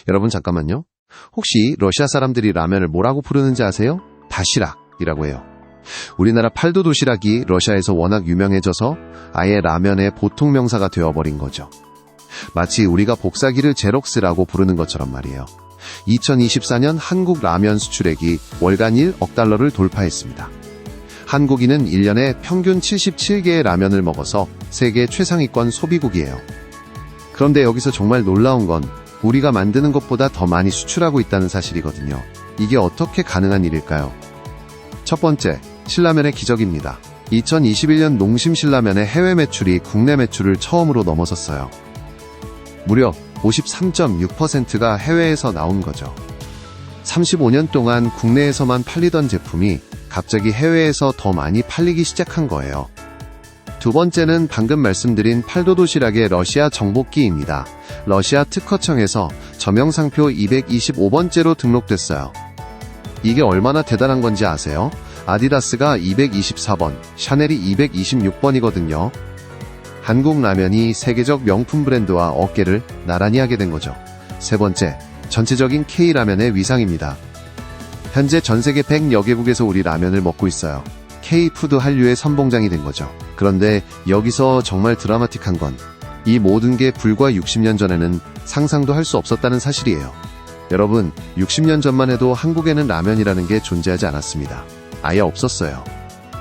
여러분 잠깐만요. 혹시 러시아 사람들이 라면을 뭐라고 부르는지 아세요? 다시락이라고 해요. 우리나라 팔도 도시락이 러시아에서 워낙 유명해져서 아예 라면의 보통 명사가 되어버린 거죠. 마치 우리가 복사기를 제록스라고 부르는 것처럼 말이에요. 2024년 한국 라면 수출액이 월간 1억 달러를 돌파했습니다. 한국인은 1년에 평균 77개의 라면을 먹어서 세계 최상위권 소비국이에요. 그런데 여기서 정말 놀라운 건 우리가 만드는 것보다 더 많이 수출하고 있다는 사실이거든요. 이게 어떻게 가능한 일일까요? 첫 번째, 신라면의 기적입니다. 2021년 농심 신라면의 해외 매출이 국내 매출을 처음으로 넘어섰어요. 무려 53.6%가 해외에서 나온 거죠. 35년 동안 국내에서만 팔리던 제품이 갑자기 해외에서 더 많이 팔리기 시작한 거예요. 두 번째는 방금 말씀드린 팔도 도시락의 러시아 정복기입니다. 러시아 특허청에서 점영상표 225번째로 등록됐어요. 이게 얼마나 대단한 건지 아세요? 아디다스가 224번, 샤넬이 226번이거든요. 한국 라면이 세계적 명품 브랜드와 어깨를 나란히 하게 된 거죠. 세 번째, 전체적인 K라면의 위상입니다. 현재 전세계 100여 개국에서 우리 라면을 먹고 있어요. K푸드 한류의 선봉장이 된 거죠. 그런데 여기서 정말 드라마틱한 건 이 모든 게 불과 60년 전에는 상상도 할 수 없었다는 사실이에요. 여러분, 60년 전만 해도 한국에는 라면이라는 게 존재하지 않았습니다. 아예 없었어요.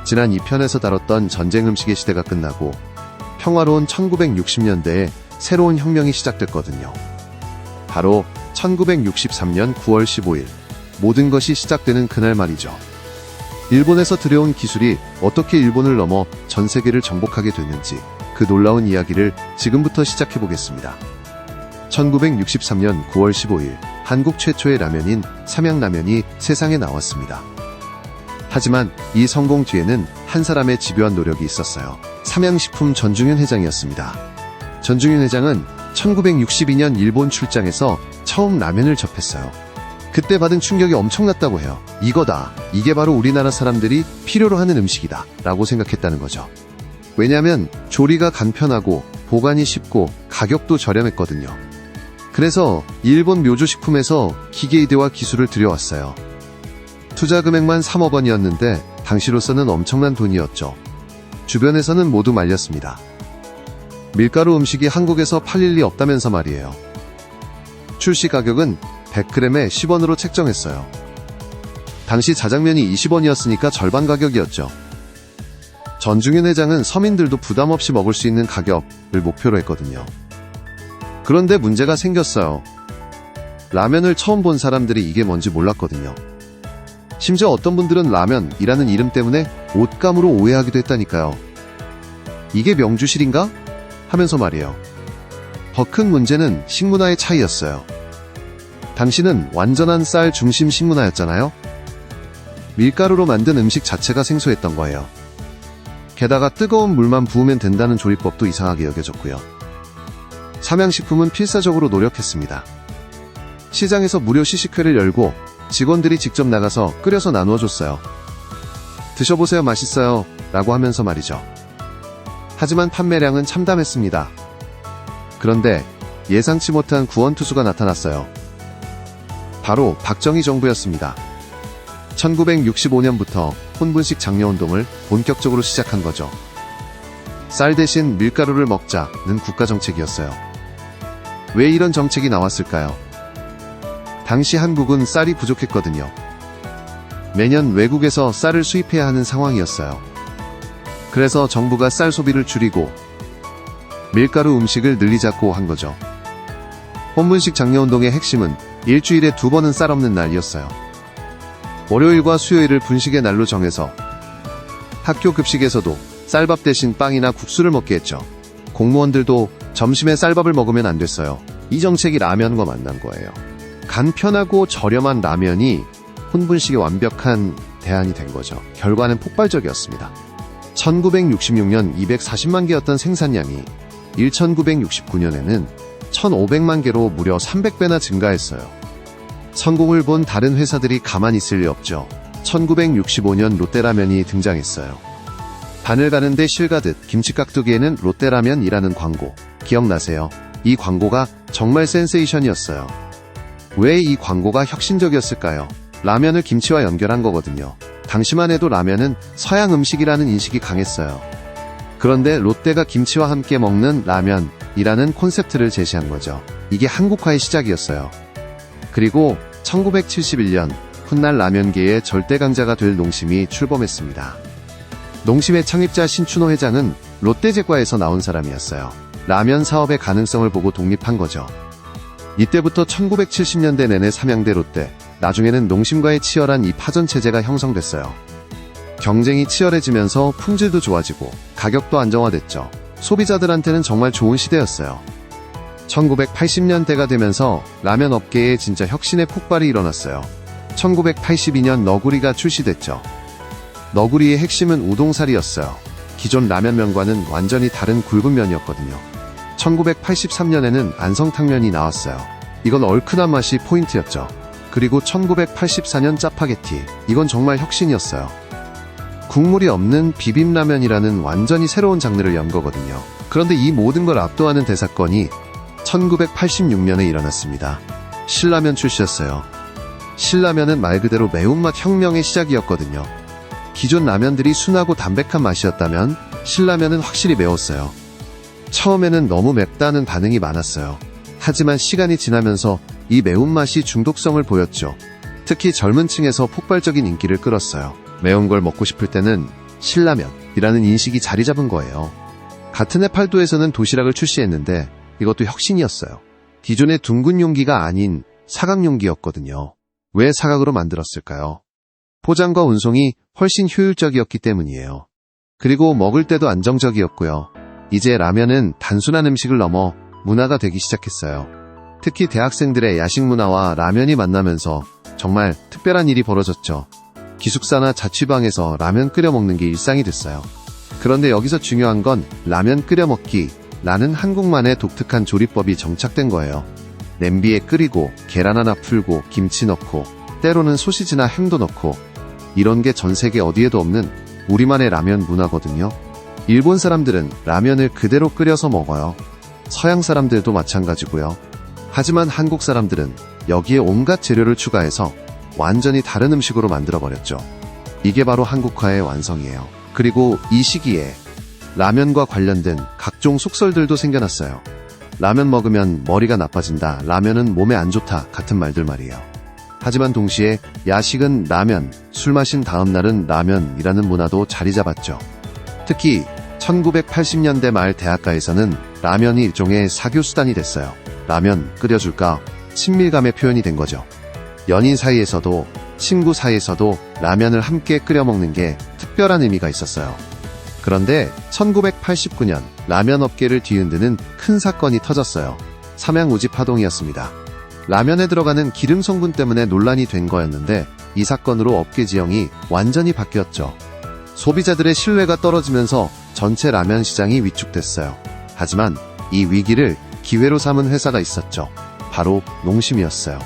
지난 2편에서 다뤘던 전쟁 음식의 시대가 끝나고 평화로운 1960년대에 새로운 혁명이 시작됐거든요. 바로 1963년 9월 15일, 모든 것이 시작되는 그날 말이죠. 일본에서 들여온 기술이 어떻게 일본을 넘어 전 세계를 정복하게 됐는지 그 놀라운 이야기를 지금부터 시작해보겠습니다. 1963년 9월 15일, 한국 최초의 라면인 삼양라면이 세상에 나왔습니다. 하지만 이 성공 뒤에는 한 사람의 집요한 노력이 있었어요. 삼양식품 전중현 회장이었습니다. 전중현 회장은 1962년 일본 출장에서 처음 라면을 접했어요. 그때 받은 충격이 엄청났다고 해요. 이거다. 이게 바로 우리나라 사람들이 필요로 하는 음식이다. 라고 생각했다는 거죠. 왜냐하면 조리가 간편하고 보관이 쉽고 가격도 저렴했거든요. 그래서 일본 묘조식품에서 기계이대와 기술을 들여왔어요. 투자 금액만 3억 원이었는데 당시로서는 엄청난 돈이었죠. 주변에서는 모두 말렸습니다. 밀가루 음식이 한국에서 팔릴 리 없다면서 말이에요. 출시 가격은 100g에 10원으로 책정했어요. 당시 자장면이 20원이었으니까 절반 가격이었죠. 전중현 회장은 서민들도 부담 없이 먹을 수 있는 가격을 목표로 했거든요. 그런데 문제가 생겼어요. 라면을 처음 본 사람들이 이게 뭔지 몰랐거든요. 심지어 어떤 분들은 라면이라는 이름 때문에 옷감으로 오해하기도 했다니까요. 이게 명주실인가? 하면서 말이에요. 더 큰 문제는 식문화의 차이였어요. 당시는 완전한 쌀 중심 식문화였잖아요. 밀가루로 만든 음식 자체가 생소했던 거예요. 게다가 뜨거운 물만 부으면 된다는 조리법도 이상하게 여겨졌고요. 삼양식품은 필사적으로 노력했습니다. 시장에서 무료 시식회를 열고 직원들이 직접 나가서 끓여서 나누어 줬어요. 드셔보세요, 맛있어요 라고 하면서 말이죠. 하지만 판매량은 참담했습니다. 그런데 예상치 못한 구원투수가 나타났어요. 바로 박정희 정부였습니다. 1965년부터 혼분식 장려운동을 본격적으로 시작한 거죠. 쌀 대신 밀가루를 먹자는 국가정책이었어요. 왜 이런 정책이 나왔을까요? 당시 한국은 쌀이 부족했거든요. 매년 외국에서 쌀을 수입해야 하는 상황이었어요. 그래서 정부가 쌀 소비를 줄이고 밀가루 음식을 늘리자고 한 거죠. 혼분식 장려운동의 핵심은 일주일에 2번은 쌀 없는 날이었어요. 월요일과 수요일을 분식의 날로 정해서 학교 급식에서도 쌀밥 대신 빵이나 국수를 먹게 했죠. 공무원들도 점심에 쌀밥을 먹으면 안 됐어요. 이 정책이 라면과 만난 거예요. 간편하고 저렴한 라면이 혼분식의 완벽한 대안이 된 거죠. 결과는 폭발적이었습니다. 1966년 240만 개였던 생산량이 1969년에는 1500만 개로 무려 300배나 증가했어요. 성공을 본 다른 회사들이 가만히 있을 리 없죠. 1965년 롯데라면이 등장했어요. 바늘 가는데 실 가듯 김치깍두기에는 롯데라면이라는 광고 기억나세요? 이 광고가 정말 센세이션이었어요. 왜 이 광고가 혁신적이었을까요? 라면을 김치와 연결한 거거든요. 당시만 해도 라면은 서양 음식이라는 인식이 강했어요. 그런데 롯데가 김치와 함께 먹는 라면이라는 콘셉트를 제시한 거죠. 이게 한국화의 시작이었어요. 그리고 1971년 훗날 라면계의 절대 강자가 될 농심이 출범했습니다. 농심의 창립자 신춘호 회장은 롯데제과에서 나온 사람이었어요. 라면 사업의 가능성을 보고 독립한 거죠. 이때부터 1970년대 내내 삼양대 롯데, 나중에는 농심과의 치열한 이 파전 체제가 형성됐어요. 경쟁이 치열해지면서 품질도 좋아지고 가격도 안정화됐죠. 소비자들한테는 정말 좋은 시대였어요. 1980년대가 되면서 라면 업계에 진짜 혁신의 폭발이 일어났어요. 1982년 너구리가 출시됐죠. 너구리의 핵심은 우동사리였어요. 기존 라면면과는 완전히 다른 굵은 면이었거든요. 1983년에는 안성탕면이 나왔어요. 이건 얼큰한 맛이 포인트였죠. 그리고 1984년 짜파게티, 이건 정말 혁신이었어요. 국물이 없는 비빔라면이라는 완전히 새로운 장르를 연 거거든요. 그런데 이 모든 걸 압도하는 대사건이 1986년에 일어났습니다. 신라면 출시였어요. 신라면은 말 그대로 매운맛 혁명의 시작이었거든요. 기존 라면들이 순하고 담백한 맛이었다면 신라면은 확실히 매웠어요. 처음에는 너무 맵다는 반응이 많았어요. 하지만 시간이 지나면서 이 매운맛이 중독성을 보였죠. 특히 젊은 층에서 폭발적인 인기를 끌었어요. 매운 걸 먹고 싶을 때는 신라면이라는 인식이 자리 잡은 거예요. 같은 해 팔도에서는 도시락을 출시했는데 이것도 혁신이었어요. 기존의 둥근 용기가 아닌 사각 용기였거든요. 왜 사각으로 만들었을까요? 포장과 운송이 훨씬 효율적이었기 때문이에요. 그리고 먹을 때도 안정적이었고요. 이제 라면은 단순한 음식을 넘어 문화가 되기 시작했어요. 특히 대학생들의 야식 문화와 라면이 만나면서 정말 특별한 일이 벌어졌죠. 기숙사나 자취방에서 라면 끓여 먹는 게 일상이 됐어요. 그런데 여기서 중요한 건 라면 끓여 먹기라는 한국만의 독특한 조리법이 정착된 거예요. 냄비에 끓이고 계란 하나 풀고 김치 넣고 때로는 소시지나 햄도 넣고 이런 게 전 세계 어디에도 없는 우리만의 라면 문화거든요. 일본 사람들은 라면을 그대로 끓여서 먹어요. 서양 사람들도 마찬가지고요. 하지만 한국 사람들은 여기에 온갖 재료를 추가해서 완전히 다른 음식으로 만들어버렸죠. 이게 바로 한국화의 완성이에요. 그리고 이 시기에 라면과 관련된 각종 속설들도 생겨났어요. 라면 먹으면 머리가 나빠진다, 라면은 몸에 안 좋다 같은 말들 말이에요. 하지만 동시에 야식은 라면, 술 마신 다음 날은 라면이라는 문화도 자리 잡았죠. 특히 1980년대 말 대학가에서는 라면이 일종의 사교수단이 됐어요. 라면 끓여줄까? 친밀감의 표현이 된 거죠. 연인 사이에서도 친구 사이에서도 라면을 함께 끓여 먹는 게 특별한 의미가 있었어요. 그런데 1989년 라면 업계를 뒤흔드는 큰 사건이 터졌어요. 삼양오지 파동이었습니다. 라면에 들어가는 기름 성분 때문에 논란이 된 거였는데 이 사건으로 업계 지형이 완전히 바뀌었죠. 소비자들의 신뢰가 떨어지면서 전체 라면 시장이 위축됐어요. 하지만 이 위기를 기회로 삼은 회사가 있었죠. 바로 농심이었어요.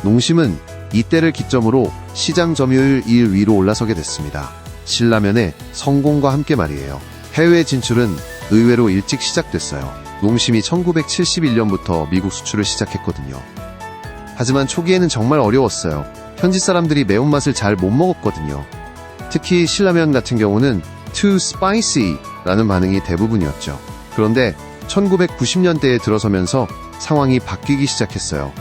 농심은 이때를 기점으로 시장 점유율 1위로 올라서게 됐습니다. 신라면의 성공과 함께 말이에요. 해외 진출은 의외로 일찍 시작됐어요. 농심이 1971년부터 미국 수출을 시작했거든요. 하지만 초기에는 정말 어려웠어요. 현지 사람들이 매운맛을 잘 못 먹었거든요. 특히 신라면 같은 경우는 too spicy 라는 반응이 대부분이었죠. 그런데 1990년대에 들어서면서 상황이 바뀌기 시작했어요.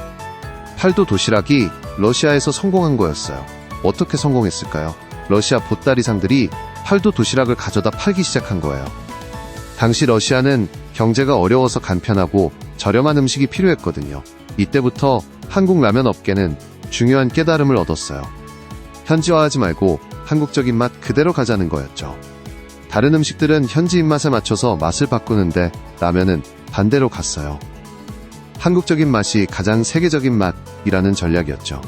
팔도 도시락이 러시아에서 성공한 거였어요. 어떻게 성공했을까요? 러시아 보따리상들이 팔도 도시락을 가져다 팔기 시작한 거예요. 당시 러시아는 경제가 어려워서 간편하고 저렴한 음식이 필요했거든요. 이때부터 한국 라면 업계는 중요한 깨달음을 얻었어요. 현지화하지 말고 한국적인 맛 그대로 가자는 거였죠. 다른 음식들은 현지 입맛에 맞춰서 맛을 바꾸는데 라면은 반대로 갔어요. 한국적인 맛이 가장 세계적인 맛이라는 전략이었죠.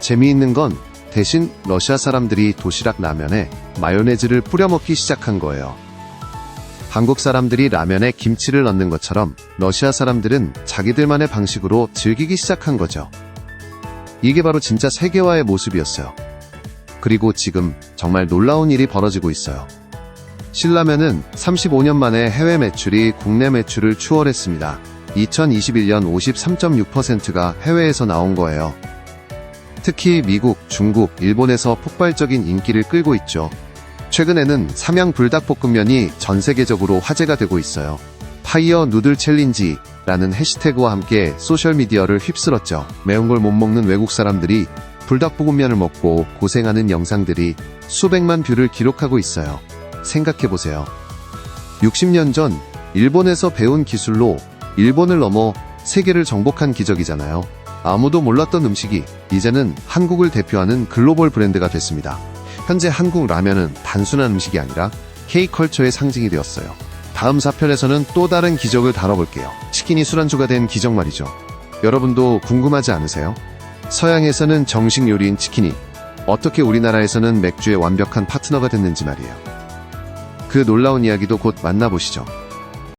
재미있는 건 대신 러시아 사람들이 도시락 라면에 마요네즈를 뿌려 먹기 시작한 거예요. 한국 사람들이 라면에 김치를 넣는 것처럼 러시아 사람들은 자기들만의 방식으로 즐기기 시작한 거죠. 이게 바로 진짜 세계화의 모습이었어요. 그리고 지금 정말 놀라운 일이 벌어지고 있어요. 신라면은 35년 만에 해외 매출이 국내 매출을 추월했습니다. 2021년 53.6%가 해외에서 나온 거예요. 특히 미국, 중국, 일본에서 폭발적인 인기를 끌고 있죠. 최근에는 삼양 불닭볶음면이 전 세계적으로 화제가 되고 있어요. 파이어 누들 챌린지라는 해시태그와 함께 소셜미디어를 휩쓸었죠. 매운 걸 못 먹는 외국 사람들이 불닭볶음면을 먹고 고생하는 영상들이 수백만 뷰를 기록하고 있어요. 생각해보세요. 60년 전 일본에서 배운 기술로 일본을 넘어 세계를 정복한 기적이잖아요. 아무도 몰랐던 음식이 이제는 한국을 대표하는 글로벌 브랜드가 됐습니다. 현재 한국 라면은 단순한 음식이 아니라 K컬처의 상징이 되었어요. 다음 4편에서는 또 다른 기적을 다뤄볼게요. 치킨이 술안주가 된 기적 말이죠. 여러분도 궁금하지 않으세요? 서양에서는 정식 요리인 치킨이 어떻게 우리나라에서는 맥주의 완벽한 파트너가 됐는지 말이에요. 그 놀라운 이야기도 곧 만나보시죠.